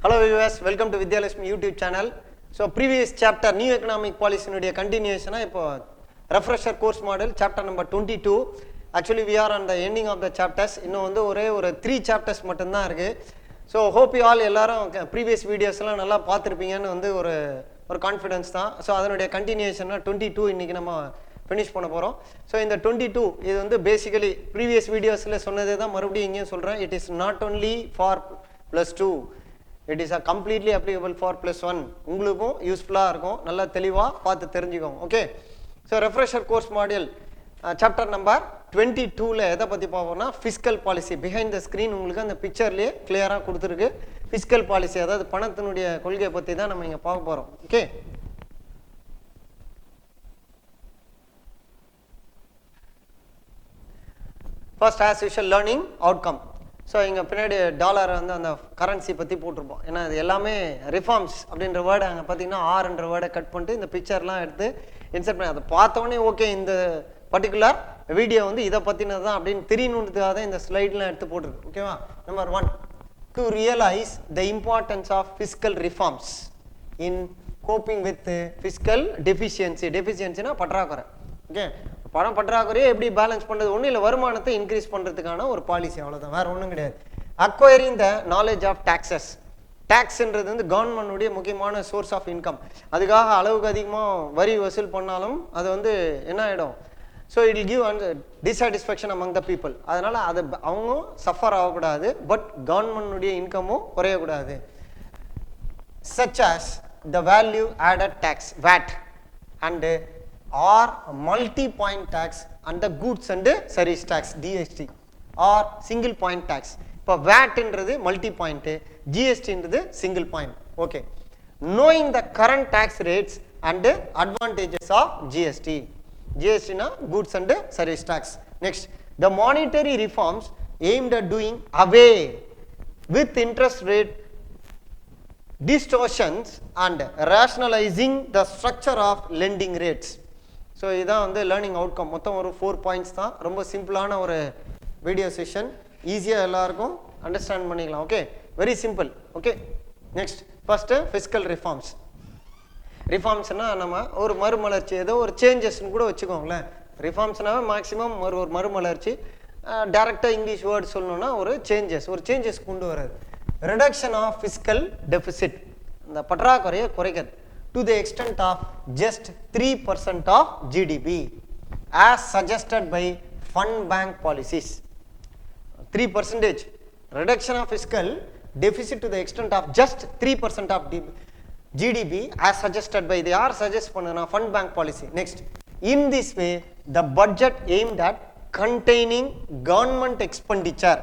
Hello viewers, welcome to Vidhyalakshmi YouTube channel. So previous chapter new economic policy nudiya continuation ipo refresher course model chapter number 22. Actually we are on the ending of the chapters. Inno vandu ore 3 chapters mattum dhaan irukku. So hope you all ellarum previous videos la nalla paathirupinga vandu ஒரு confidence தான். So அதனுடைய கண்டினியூஷனாக 22 இன்றைக்கி நம்ம finish பண்ண போகிறோம். So இந்த 22 இது வந்து பேசிக்கலி ப்ரீவியஸ் வீடியோஸில் சொன்னதே தான் மறுபடியும் இங்கேயும் சொல்கிறேன். It is not only for +2, it is completely applicable for +1. உங்களுக்கும் யூஸ்ஃபுல்லாக இருக்கும், நல்லா தெளிவாக பார்த்து தெரிஞ்சுக்கோங்க. Okay, so refresher course model chapter number 22ல் எதை பற்றி பார்ப்போம்னா fiscal policy. Behind the screen உங்களுக்கு அந்த பிக்சர்லேயே கிளியராக கொடுத்துருக்கு. ஃபிஸ்கல் பாலிசி அதாவது பணத்தினுடைய கொள்கையை பற்றி தான் நம்ம இங்கே பார்க்க போகிறோம். Okay, first as usual learning outcome. So இங்கே பின்னாடி டாலர் வந்து அந்த கரன்சி பற்றி போட்டிருப்போம். ஏன்னா இது எல்லாமே ரிஃபார்ம்ஸ் அப்படின்ற வேர்டு அங்கே பார்த்தீங்கன்னா ஆர்ன்ற வேர்டை கட் பண்ணிட்டு இந்த பிக்சர்லாம் எடுத்து இன்சர்ட் பண்ணி அதை பார்த்தோன்னே ஓகே இந்த பர்டிகுலர் வீடியோ வந்து இதை பற்றினது தான் அப்படின்னு தெரியணுன்றதுக்காக தான் இந்த ஸ்லைட்லாம் எடுத்து போட்டிருக்கு. ஓகேவா? Number 1, to realize the importance of fiscal reforms in coping with fiscal deficiency. Deficiency na பற்றாக்குறை. ஓகே, பணம் பற்றாக்குறையை எப்படி பேலன்ஸ் பண்ணுறது? ஒன்றும் இல்லை, வருமானத்தை இன்க்ரீஸ் பண்ணுறதுக்கான ஒரு பாலிசி, அவ்வளோதான், வேறு ஒன்றும் கிடையாது. Acquiring the knowledge of taxes. டாக்ஸ்ன்றது வந்து கவர்மெண்டுடைய முக்கியமான சோர்ஸ் ஆஃப் இன்கம். அதுக்காக அளவுக்கு அதிகமாக வரி வசூல் பண்ணாலும் அது வந்து என்ன ஆகிடும்? So it will give dissatisfaction among the people. அதனால் அது அவங்க சஃபர் ஆகக்கூடாது, பட் கவர்மெண்டுடைய இன்கமும் குறையக்கூடாது. Such as the value added tax VAT and or multi point tax and the goods and service tax DST or single point tax. இப்போ வேட்ன்றது multi point, ஜிஎஸ்டின்றது single point. Okay, knowing the current tax rates and advantages of GST. GST na goods and service tax. Next, the monetary reforms aimed at doing away with interest rate distortions and rationalizing the structure of lending rates. So இதான் வந்து learning outcome. மொத்தம் ஒரு 4 points தான். ரொம்ப சிம்பிளான ஒரு video session, ஈஸியாக எல்லாருக்கும் அண்டர்ஸ்டாண்ட் பண்ணிக்கலாம். Okay, very simple. Okay, next first fiscal reforms. ரிஃபார்ம்ஸ்னா நம்ம ஒரு மறுமலர்ச்சி, ஏதோ ஒரு சேஞ்சஸ்ன்னு கூட வச்சுக்கோங்களேன். ரிஃபார்ம்ஸ்னாவே மேக்ஸிமம் ஒரு மறுமலர்ச்சி. டைரெக்டாக இங்கிலீஷ் வேர்டு சொல்லணும்னா ஒரு சேஞ்சஸ் கொண்டு வர்றது. ரிடக்ஷன் ஆஃப் ஃபிஸ்கல் டெபிசிட், இந்த பற்றாக்குறையை குறைக்கிறது. To the extent of just 3% of GDP as suggested by fund bank policies. 3% reduction of fiscal deficit to the extent of just 3% of GDP as suggested by, they are suggest பண்ணனா fund bank policy. Next, in this way the budget aimed at containing government expenditure.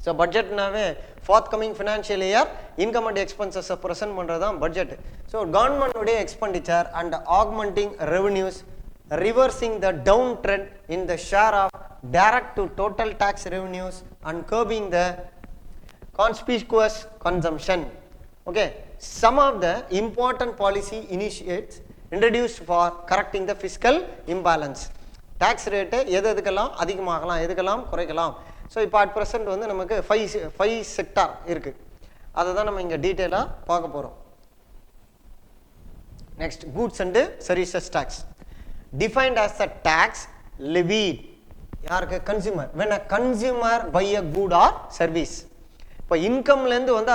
So budget நாவே forthcoming financial year income and expenses present பண்றதான் budget. So government உடைய expenditure and augmenting revenues, reversing the downtrend in the share of direct to total tax revenues and curbing the conspicuous consumption. Okay, some of the important policy initiatives introduced for correcting the fiscal imbalance. Tax rate எதுக்கெல்லாம் அதிகமாகலாம், எதுக்கெல்லாம் குறைக்கலாம். So இப்போ at present வந்து நமக்கு 5 sector இருக்குது. அதை தான் நம்ம இங்கே டீட்டெயிலாக பார்க்க போகிறோம். Next, goods and services tax. Defined as a tax levied யாருக்கு? Consumer. when a consumer buy a good or service. இப்போ இன்கம்லேருந்து வந்து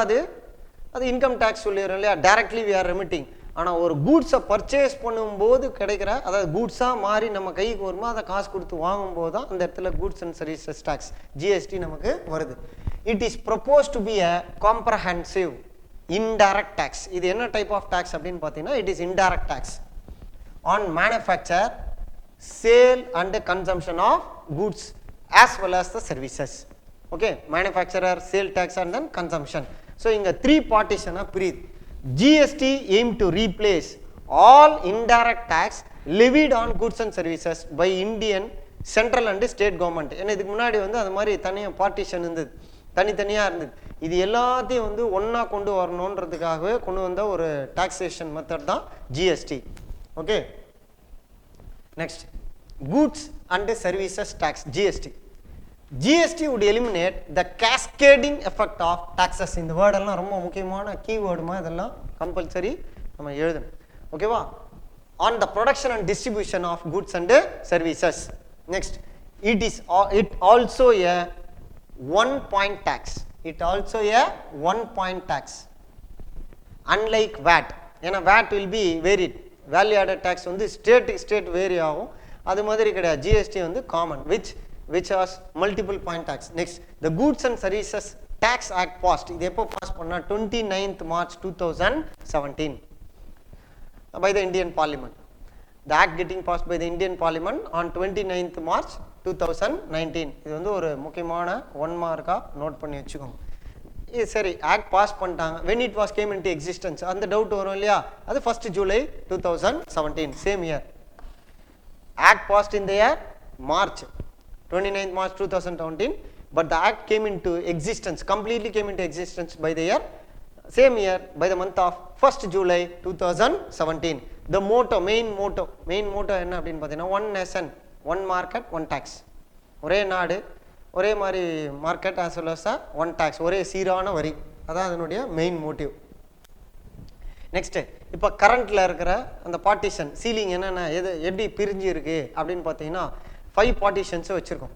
அது இன்கம் டேக்ஸ் சொல்லிடுறோம் இல்லையா, டைரக்ட்லி வி ஆர் ரெமிட்டிங். ஆனால் ஒரு கூட்ஸை பர்ச்சேஸ் பண்ணும்போது கிடைக்கிற, அதாவது கூட்ஸாக மாறி நம்ம கைக்கு வரும்போது அதை காசு கொடுத்து வாங்கும்போது தான் அந்த இடத்துல goods and services tax GST நமக்கு வருது. It is propose to be a comprehensive indirect tax. இது என்ன டைப் ஆஃப் டேக்ஸ் அப்படின்னு பார்த்தீங்கன்னா it is indirect tax on manufacture, sale and consumption of goods as well as the services. Okay, manufacturer, sale tax and then consumption. So இங்கே 3 பார்ட்டிஷனாக பிரியுது. GST aim to replace all indirect tax levied on goods and services by Indian central and state government. ஏன்னா இதுக்கு முன்னாடி வந்து அது மாதிரி தனியாக partition இருந்தது, தனித்தனியாக இருந்தது. இது எல்லாத்தையும் வந்து ஒன்றா கொண்டு வரணுன்றதுக்காகவே கொண்டு வந்த ஒரு டாக்ஸேஷன் மெத்தட் தான் GST. Okay, next, goods and services tax GST. GST would eliminate the cascading effect of taxes. இந்த வேர்ட் எல்லாம் ரொம்ப முக்கியமான கீவேர்டுமா, இதெல்லாம் கம்பல்சரி நம்ம எழுதணும். ஓகேவா? On the production and distribution of goods and services. Next, it also a 1 point tax. It also a 1 point tax. Unlike VAT, ஏன்னா VAT will be varied. Value added tax வந்து state vary ஆகும். அது மாதிரி கிடையாது. GST வந்து common, which has multiple point tax. Next, the Goods and Services Tax Act passed. இது எப்போ pass பண்ணா? 29th March 2017 by the Indian Parliament. The act getting passed by the Indian Parliament on 29th March 2019. இது வந்து ஒரு முக்கியமான 1 மார்க்கா note பண்ணி வச்சுக்கோங்க. இது சரி, ஆக்ட் பாஸ் பண்ணிட்டாங்க. when it was came into existence, அந்த டவுட் வரும் இல்லையா? அது 1st July 2017, same year. Act passed in the year March 29th March 2017, but the act came into existence, completely came into existence by the year, same year, by the month of 1st July 2017. The main motto என்ன அப்படின்னு பார்த்தீங்கன்னா, one nation, one market, one tax. ஒரே நாடு, ஒரே மாதிரி market, as well as one tax, ஒரே சீரான வரி. அதான் அதனுடைய மெயின் மோட்டிவ். நெக்ஸ்ட், இப்போ கரண்ட்ல இருக்கிற அந்த பார்ட்டிஷன் சீலிங் என்னென்ன எப்படி பிரிஞ்சு இருக்கு அப்படின்னு பார்த்தீங்கன்னா, 5 பார்ட்டிஷன்ஸ் வச்சிருக்கோம்.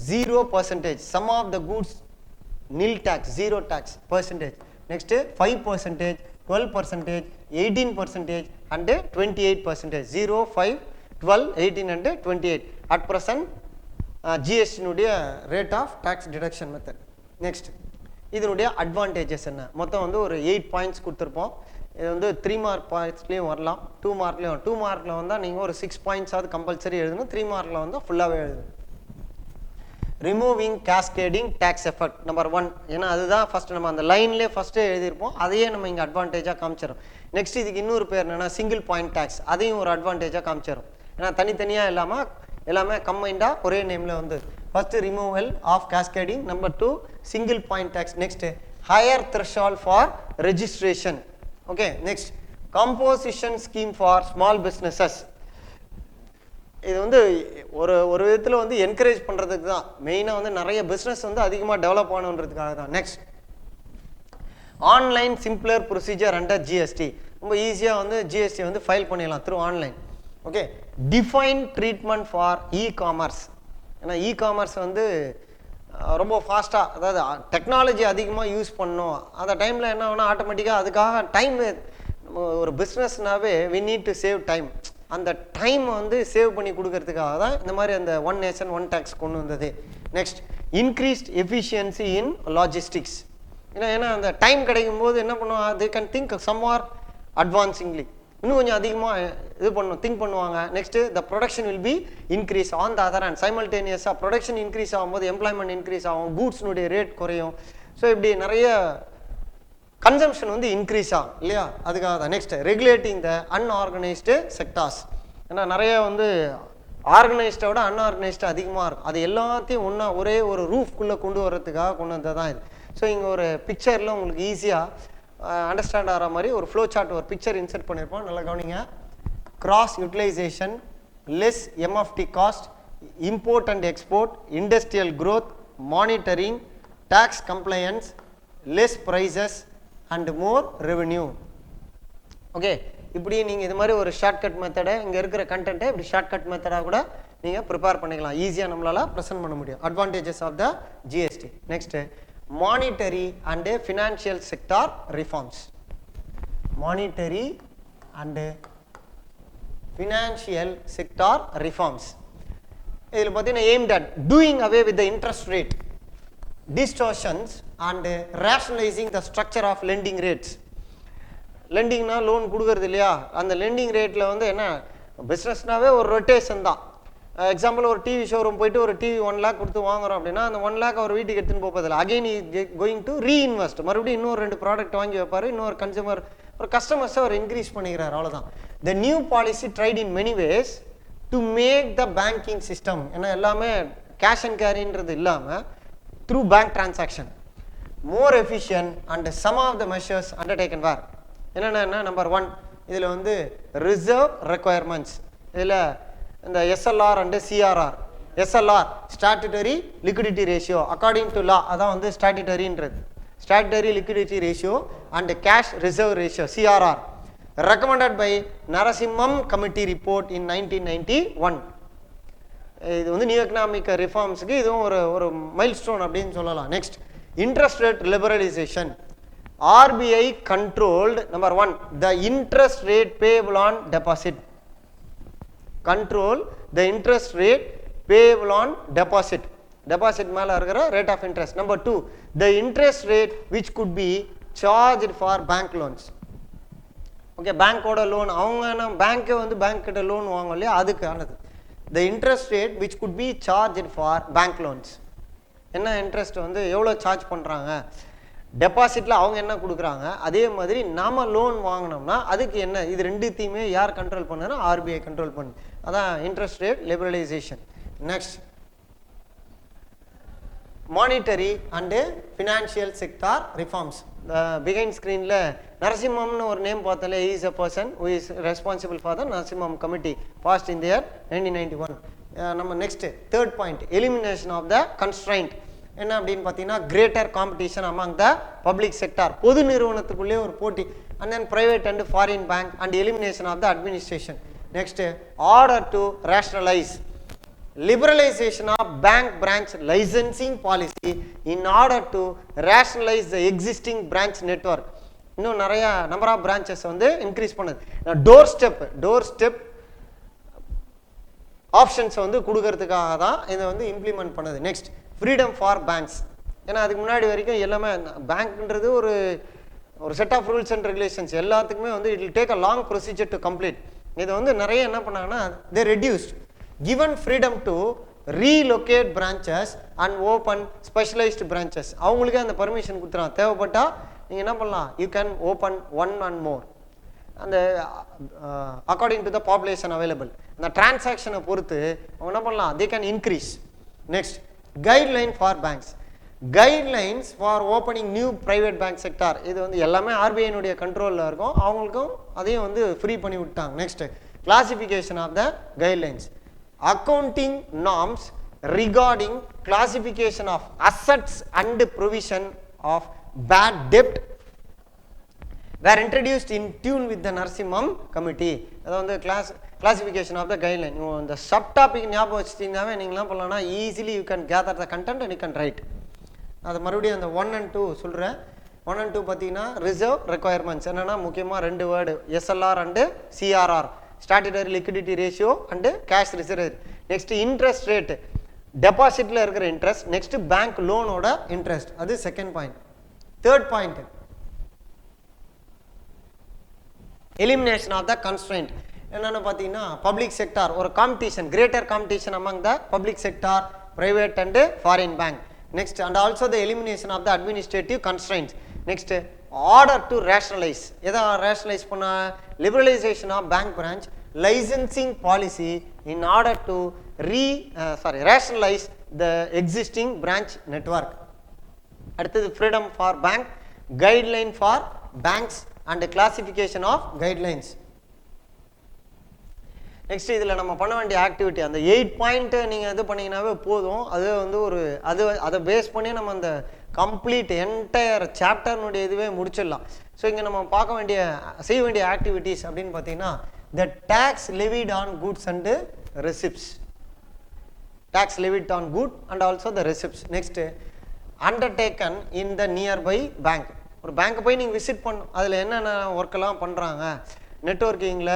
0%, some of the goods nil tax, 0 tax percentage. Next, 5%, 12%, 18% and 28%. 0, 5, 12, 18 and 28. At present, GST nuடைய rate of tax deduction method. Next, இதனுடைய advantages என்ன? மொத்தம் வந்து ஒரு 8 பாயிண்ட்ஸ் கொடுத்துருப்போம். இது வந்து 3 மார்க் பாயிண்ட்ஸ்லேயும் வரலாம், 2 மார்க்லேயும். 2 மார்க்கில் வந்தால் நீங்கள் ஒரு 6 பாயிண்ட்ஸ் ஆகுது கம்பல்சரி எழுதணும். 3 மார்க்கில் வந்தால் ஃபுல்லாகவே எழுதணும். Removing cascading tax effect number 1. ஏன்னா அதுதான் ஃபஸ்ட்டு நம்ம அந்த லைன்லேயே ஃபஸ்ட்டே எழுதியிருப்போம். அதையே நம்ம இங்கே அட்வான்டேஜாக காமிச்சிடும். நெக்ஸ்ட், இதுக்கு இன்னொரு பேர் என்னென்னா சிங்கிள் பாயிண்ட் டேக்ஸ். அதையும் ஒரு அட்வான்டேஜாக காமிச்சிடும். ஏன்னா தனித்தனியாக இல்லாமல் எல்லாமே கம்பைண்டாக ஒரே நேமில் வந்து first removal of cascading. Number 2 single point tax. Next, higher threshold for registration. Okay. Next, composition scheme for small businesses. இது வந்து ஒரு விதத்தில் வந்து என்கரேஜ் பண்ணுறதுக்கு தான். மெயினாக வந்து நிறைய பிஸ்னஸ் வந்து அதிகமாக டெவலப் ஆகணுன்றதுக்காக தான். Next, online simpler procedure under GST. ரொம்ப ஈஸியாக வந்து ஜிஎஸ்டி வந்து ஃபைல் பண்ணிடலாம் through online. Okay. Define treatment for e-commerce. ஏன்னா இ-காமர்ஸ் வந்து ரொம்ப ஃபாஸ்ட்டாக, அதாவது டெக்னாலஜி அதிகமாக யூஸ் பண்ணணும். அந்த டைமில் என்ன ஆகுனா ஆட்டோமேட்டிக்காக அதுக்காக டைம், ஒரு பிஸ்னஸ்னாவே we need to save time. அந்த டைம் வந்து சேவ் பண்ணி கொடுக்கறதுக்காக தான் இந்த மாதிரி அந்த 1 நேஷன் 1 டேக்ஸ் கொண்டு வந்தது. Next, increased efficiency in logistics. ஏன்னா அந்த டைம் கிடைக்கும் போது என்ன பண்ணுவாங்க, they can think some or advancingly, இன்னும் கொஞ்சம் அதிகமாக திங்க் பண்ணுவாங்க. Next, the production will be increase. On the other hand சைமல்டேனியஸாக ப்ரொடக்ஷன் இன்க்ரீஸ் ஆகும்போது எம்ப்ளாய்மெண்ட் இன்க்ரீஸ் ஆகும், கூட்ஸ்னுடைய ரேட் குறையும். ஸோ இப்படி நிறைய கன்சம்ஷன் வந்து இன்க்ரீஸ் ஆகும் இல்லையா? அதுக்காக தான். நெக்ஸ்ட், ரெகுலேட்டிங் த அன்ஆர்கனைஸ்டு செக்டார்ஸ். ஏன்னா நிறைய வந்து ஆர்கனைஸ்டை விட அன்ஆர்கனைஸ்டு அதிகமாக இருக்கும். அது எல்லாத்தையும் ஒரே ஒரு ரூஃப்குள்ளே கொண்டு வர்றதுக்காக கொண்டு வந்தது தான் இது. ஸோ இங்கே ஒரு பிக்சரில் உங்களுக்கு ஈஸியாக அண்டர்ஸ்டாண்ட் ஆகிற மாதிரி ஒரு ஃப்ளோ சார்ட், ஒரு பிக்சர் இன்சர்ட் பண்ணியிருப்போம். நல்லா கவனிங்க. Gross utilisation, less MFT cost, import and export, industrial growth, monitoring, tax compliance, less prices and more revenue. Okay. இப்படி நீங்கள் இது மாதிரி ஒரு ஷார்ட்கட் மெத்தடை, இங்கே இருக்கிற கண்டென்ட்டை இப்படி ஷார்ட்கட் மெத்தடாக கூட நீங்கள் ப்ரிப்பேர் பண்ணிக்கலாம். ஈஸியாக நம்மளால் ப்ரெசென்ட் பண்ண முடியும். Advantages of the GST. Next, monetary and financial sector reforms. Monetary and financial sector reforms. இதில் பார்த்தீங்கன்னா aimed at doing away with the interest rate distortions and rationalizing the structure of lending rates. லெண்டிங்னா loan கொடுக்கறது இல்லையா? அந்த landing ரேட்டில் வந்து என்ன, பிஸ்னஸ்னாவே ஒரு ரொட்டேஷன் தான். எக்ஸாம்பிள், ஒரு டிவி ஷோரூம் போயிட்டு ஒரு டிவி 1 lakh கொடுத்து வாங்குறோம் அப்படின்னா, அந்த 1 lakh அவர் வீட்டுக்கு எடுத்துன்னு போகிறதில்ல. Again going to reinvest. மறுபடியும் இன்னொரு 2 ப்ராடக்ட் வாங்கி வைப்பார். இன்னொரு கன்சூமர், ஒரு கஸ்டமர்ஸை அவர் இன்க்ரீஸ் பண்ணிக்கிறார். அவ்வளோதான். The new policy tried in many ways to make the banking system, ஏன்னா எல்லாமே கேஷ் அண்ட் கேரின்றது இல்லாமல் through bank transaction more efficient and some of the measures undertaken were என்னென்ன. நம்பர் 1, இதில் வந்து ரிசர்வ் ரெக்குயர்மெண்ட்ஸ். இதில் இந்த SLR and CRR SLR statutory liquidity ratio according to law அதான் வந்து statutoryன்றது statutory liquidity ratio and cash reserve ratio CRR recommended by Narasimham committee report in 1991 இது வந்து new economic ரிஃபார்ம்ஸ்க்கு இதுவும் ஒரு மைல்ஸ்டோன் அப்படின்னு சொல்லலாம். Next interest rate liberalisation. RBI controlled number 1 the interest rate payable on deposit. Control the interest rate payable on deposit. Deposit மேல இருக்கிற rate of interest. Number 2 the interest rate which could be charged for bank loans. Okay பேங்கோட loan அவங்க பேங்க்கே வந்து bank கிட்ட loan வாங்க இல்லையா அதுக்கானது. The interest rate which could be charged for bank loans. என்ன இன்ட்ரெஸ்ட் வந்து எவ்வளோ சார்ஜ் பண்ணுறாங்க, டெபாசிட்டில் அவங்க என்ன கொடுக்குறாங்க, அதே மாதிரி நாம லோன் வாங்கினோம்னா அதுக்கு என்ன, இது ரெண்டுத்தையுமே யார் கண்ட்ரோல் பண்ணாரோ RBI கண்ட்ரோல் பண்ணு. அதான் interest rate liberalisation. Next monetary and financial sector reforms. Behind ஸ்க்ரீனில் நரசிம்மம்னு ஒரு நேம் பார்த்தாலே is a person who is responsible for the Narasimham committee passed in the year 1991. நம்ம next third point elimination of the constraint. என்ன அப்படின்னு பார்த்தீங்கன்னா greater competition among the public sector, பொது நிறுவனத்துக்குள்ளே ஒரு போட்டி, and then private and foreign bank and elimination of the administration. Next order to rationalise liberalization of bank branch licensing policy in order to rationalize the existing branch network. இன்னும் நிறைய number of branches வந்து increase பண்ணுது. Door step options வந்து கொடுக்கறதுக்காக தான் இதை வந்து implement பண்ணுது. Next freedom for banks. ஏன்னா அதுக்கு முன்னாடி வரைக்கும் எல்லாமே பேங்க்ன்றது ஒரு set of rules and regulations எல்லாத்துக்குமே வந்து it will take a long procedure to complete. இதை வந்து நிறைய என்ன பண்ணாங்கன்னா they reduced given freedom to relocate branches and open specialized branches. அவங்களுக்கு அந்த பர்மிஷன் கொடுத்துறாங்க, தேவைப்பட்டா நீங்கள் என்ன பண்ணலாம், you can open one and more அந்த according to the population available. அந்த டிரான்சாக்ஷனை பொறுத்து அவங்க என்ன பண்ணலாம், they can increase. Next guideline for banks. Guidelines for opening new private bank sector. இது வந்து எல்லாமே RBI கண்ட்ரோலில் இருக்கும், அவங்களுக்கும் அதையும் வந்து ஃப்ரீ பண்ணி விட்டாங்க. Next classification of the guidelines. Accounting norms regarding classification of assets and provision of bad debt were introduced in tune with the Narasimham committee. அது வந்து classification of the guideline. இந்த சப் டாபிக் ஞாபகம் வச்சுட்டீங்கன்னாவே நீங்களாம் பண்ணலாம்னா easily you can gather the content and you can write. அது மறுபடியும் அந்த 1 and 2 சொல்கிறேன். 1 and 2 பார்த்தீங்கன்னா ரிசர்வ் ரெக்குயர்மெண்ட்ஸ் என்னென்னா முக்கியமாக 2 word SLR and CRR, statutory liquidity ratio and cash reserve. Next interest rate, டெபாசிட்ல இருக்கிற இன்ட்ரெஸ்ட். நெக்ஸ்ட் பேங்க் லோனோட இன்ட்ரெஸ்ட், அது second point. Third point elimination of the constraint. என்னன்னு பார்த்தீங்கன்னா பப்ளிக் செக்டார் ஒரு competition, greater competition among the public sector, private and foreign bank. Next and also the elimination of the administrative constraints. Next order to rationalize. எதை rationalize பண்ண, liberalization of bank branch licensing policy in order to rationalize the existing branch network. அடுத்தது freedom for bank, guideline for banks and classification of guidelines. Next இதில் நம்ம பண்ண வேண்டிய activity அந்த 8 point நீங்கள் இது பண்ணிங்கனாவே போதும். அது வந்து அதை பேஸ் பண்ணி நம்ம அந்த கம்ப்ளீட் என்டையர் சாப்டர்னுடைய இதுவே முடிச்சிடலாம். ஸோ இங்கே நம்ம செய்ய வேண்டிய ஆக்டிவிட்டிஸ் அப்படின்னு பார்த்தீங்கன்னா the tax levied on goods and receipts. Tax levied on good and also the receipts. Next undertaken in the nearby bank. ஒரு பேங்க் போய் நீங்கள் விசிட் பண்ணும், அதில் என்னென்ன ஒர்க்கெல்லாம் பண்ணுறாங்க, நெட்வொர்க்கிங்கில்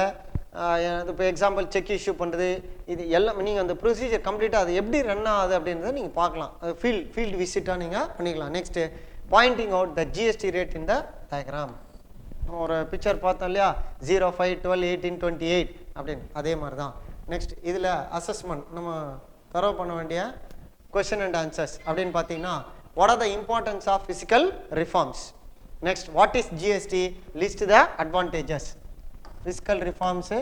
இப்போ எக்ஸாம்பிள் செக் இஷ்யூ பண்ணுறது, இது எல்லாம் நீங்கள் அந்த ப்ரொசீஜர் கம்ப்ளீட்டாக அது எப்படி ரன் ஆகுது அப்படின்றத நீங்கள் பார்க்கலாம். அது ஃபீல்டு விசிட்டாக நீங்கள் பண்ணிக்கலாம். Next Poynting out the GST rate in the diagram. ஒரு பிக்சர் பார்த்தோம் இல்லையா, 0, 5, 12, 18, 28 அப்படின்னு, அதே மாதிரி தான். நெக்ஸ்ட் இதில் அசஸ்மெண்ட் நம்ம தரவு பண்ண வேண்டிய கொஸ்டின் அண்ட் ஆன்சர்ஸ் அப்படின்னு பார்த்தீங்கன்னா what are the importance of physical reforms. Next what is GST, list the advantages, physical reforms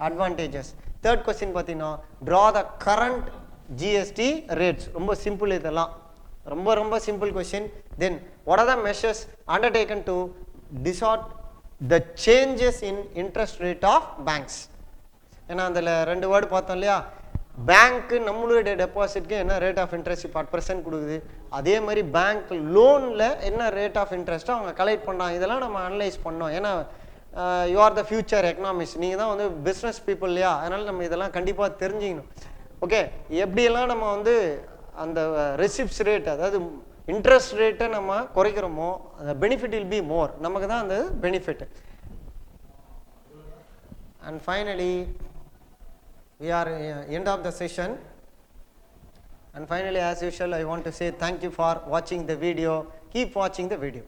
advantages. Third question பார்த்தீங்கன்னா draw the current GST rates. ரொம்ப சிம்பிள், இதெல்லாம் ரொம்ப simple question. Then what are the measures undertaken to disort the changes in interest rate of banks. ஏன்னா அதில் 2 word பார்த்தோம் இல்லையா, பேங்க்கு நம்மளுடைய டெபாசிட்க்கு என்ன ரேட் ஆஃப் இன்ட்ரெஸ்ட் இப்போ அட் ப்ரெசென்ட் கொடுக்குது, அதே மாதிரி பேங்க் லோனில் என்ன ரேட் ஆஃப் இன்ட்ரெஸ்ட்டோ அவங்க கலெக்ட் பண்ணாங்க. இதெல்லாம் நம்ம அனலைஸ் பண்ணோம். ஏன்னா you are the future economics, நீங்கள் தான் வந்து பிஸ்னஸ் பீப்புள் இல்லையா, அதனால் நம்ம இதெல்லாம் கண்டிப்பாக தெரிஞ்சுக்கணும். ஓகே, எப்படியெல்லாம் நம்ம வந்து அந்த ரெசிப்ட்ஸ் ரேட், அதாவது இன்ட்ரெஸ்ட் ரேட்டை நம்ம குறைக்கிறோமோ அந்த பெனிஃபிட் வில் பி மோர், நமக்கு தான் அந்த benefit. And finally we are end of the session, and finally as usual I want to say thank you for watching the video. Keep watching the video.